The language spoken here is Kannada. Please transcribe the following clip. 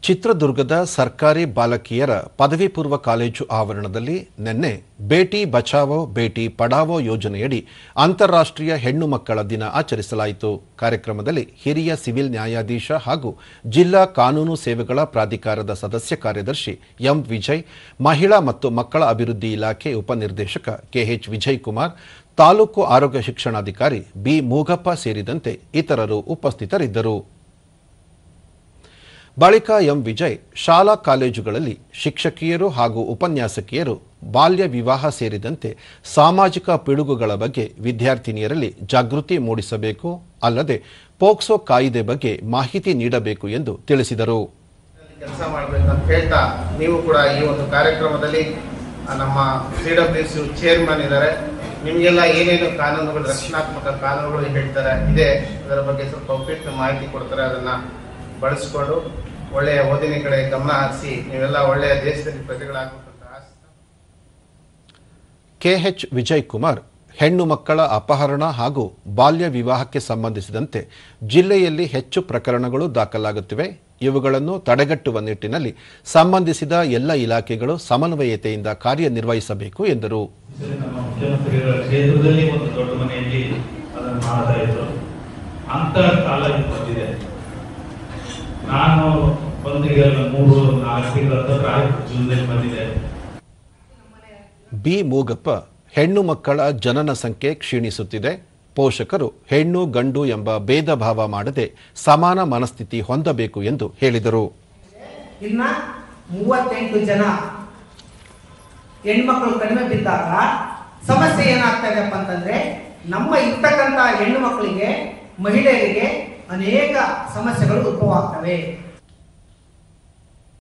ಚಿತ್ರದುರ್ಗದ ಸರ್ಕಾರಿ ಬಾಲಕಿಯರ ಪದವಿ ಪೂರ್ವ ಕಾಲೇಜು ಆವರಣದಲ್ಲಿ ನಿನ್ನೆ ಬೇಟಿ ಬಚಾವೋ ಬೇಟಿ ಪಢಾವೋ ಯೋಜನೆಯಡಿ ಅಂತಾರಾಷ್ಟ್ರೀಯ ಹೆಣ್ಣು ಮಕ್ಕಳ ದಿನ ಆಚರಿಸಲಾಯಿತು. ಕಾರ್ಯಕ್ರಮದಲ್ಲಿ ಹಿರಿಯ ಸಿವಿಲ್ ನ್ಯಾಯಾಧೀಶ ಹಾಗೂ ಜಿಲ್ಲಾ ಕಾನೂನು ಸೇವೆಗಳ ಪ್ರಾಧಿಕಾರದ ಸದಸ್ಯ ಕಾರ್ಯದರ್ಶಿ ಎಂ ವಿಜಯ್, ಮಹಿಳಾ ಮತ್ತು ಮಕ್ಕಳ ಅಭಿವೃದ್ಧಿ ಇಲಾಖೆ ಉಪನಿರ್ದೇಶಕ ಕೆಎಚ್ ವಿಜಯಕುಮಾರ್, ತಾಲೂಕು ಆರೋಗ್ಯ ಶಿಕ್ಷಣಾಧಿಕಾರಿ ಬಿ ಮೂಗಪ್ಪ ಸೇರಿದಂತೆ ಇತರರು ಉಪಸ್ಥಿತರಿದ್ದರು. ಬಳಿಕ ಎಂ ವಿಜಯ್ ಶಾಲಾ ಕಾಲೇಜುಗಳಲ್ಲಿ ಶಿಕ್ಷಕಿಯರು ಹಾಗೂ ಉಪನ್ಯಾಸಕಿಯರು ಬಾಲ್ಯ ವಿವಾಹ ಸೇರಿದಂತೆ ಸಾಮಾಜಿಕ ಪಿಡುಗುಗಳ ಬಗ್ಗೆ ವಿದ್ಯಾರ್ಥಿನಿಯರಲ್ಲಿ ಜಾಗೃತಿ ಮೂಡಿಸಬೇಕು, ಅಲ್ಲದೆ ಪೋಕ್ಸೋ ಕಾಯಿದೆ ಬಗ್ಗೆ ಮಾಹಿತಿ ನೀಡಬೇಕು ಎಂದು ತಿಳಿಸಿದರು. ಕೆಲಸ ಮಾಡಬೇಕಂತ ಹೇಳ್ತಾ ನೀವು ಕೂಡ ಈ ಒಂದು ಕಾರ್ಯಕ್ರಮದಲ್ಲಿ ನಮ್ಮ CWC ಚೇರ್ಮನ್ ಇದ್ದಾರೆ, ನಿಮಗೆಲ್ಲ ಏನೇನು ಕಾನೂನುಗಳು, ರಕ್ಷಣಾತ್ಮಕ ಕಾನೂನುಗಳು ಹೇಳ್ತಾರೆ ಇದೆ, ಅದರ ಬಗ್ಗೆ ಸ್ವಲ್ಪ ಉಪಯುಕ್ತ ಮಾಹಿತಿ ಕೊಡ್ತಾರೆ. ಅದನ್ನ ಬಳಸಿಕೊಂಡು ಒಳ್ಳೆಯ ಓದಿನ ಕಡೆ ಗಮನ ಹರಿಸಿ ನೀವೆಲ್ಲ ಒಳ್ಳೆಯ ದೇಶದಲ್ಲಿ ಪ್ರಜೆಗಳಾಗಬೇಕಂತ ಆಶಿಸ್ತಾ. ಕೆಎಚ್ ವಿಜಯಕುಮಾರ್ ಹೆಣ್ಣು ಮಕ್ಕಳ ಅಪಹರಣ ಹಾಗೂ ಬಾಲ್ಯ ವಿವಾಹಕ್ಕೆ ಸಂಬಂಧಿಸಿದಂತೆ ಜಿಲ್ಲೆಯಲ್ಲಿ ಹೆಚ್ಚು ಪ್ರಕರಣಗಳು ದಾಖಲಾಗುತ್ತಿವೆ. ಇವುಗಳನ್ನು ತಡೆಗಟ್ಟುವ ನಿಟ್ಟಿನಲ್ಲಿ ಸಂಬಂಧಿಸಿದ ಎಲ್ಲ ಇಲಾಖೆಗಳು ಸಮನ್ವಯತೆಯಿಂದ ಕಾರ್ಯನಿರ್ವಹಿಸಬೇಕು ಎಂದರು. ನಾನು ಬಿ ಮೂಗಪ್ಪ, ಹೆಣ್ಣು ಮಕ್ಕಳ ಜನನ ಸಂಖ್ಯೆ ಕ್ಷೀಣಿಸುತ್ತಿದೆ. ಪೋಷಕರು ಹೆಣ್ಣು ಗಂಡು ಎಂಬ ಭೇದ ಭಾವ ಮಾಡದೆ ಸಮಾನ ಮನಸ್ಥಿತಿ ಹೊಂದಬೇಕು ಎಂದು ಹೇಳಿದರು. ಇನ್ನ 38 ಜನ ಹೆಣ್ಮಕ್ಳು ಕಡಿಮೆ ಬಿದ್ದಾಗ ಸಮಸ್ಯೆ ಏನಾಗ್ತದೆಪ್ಪ ಅಂತಂದ್ರೆ, ನಮ್ಮ ಇರ್ತಕ್ಕಂಥ ಹೆಣ್ಣು ಮಕ್ಕಳಿಗೆ, ಮಹಿಳೆಯರಿಗೆ ಅನೇಕ ಸಮಸ್ಯೆಗಳು ಉದ್ಭವ ಆಗ್ತವೆ.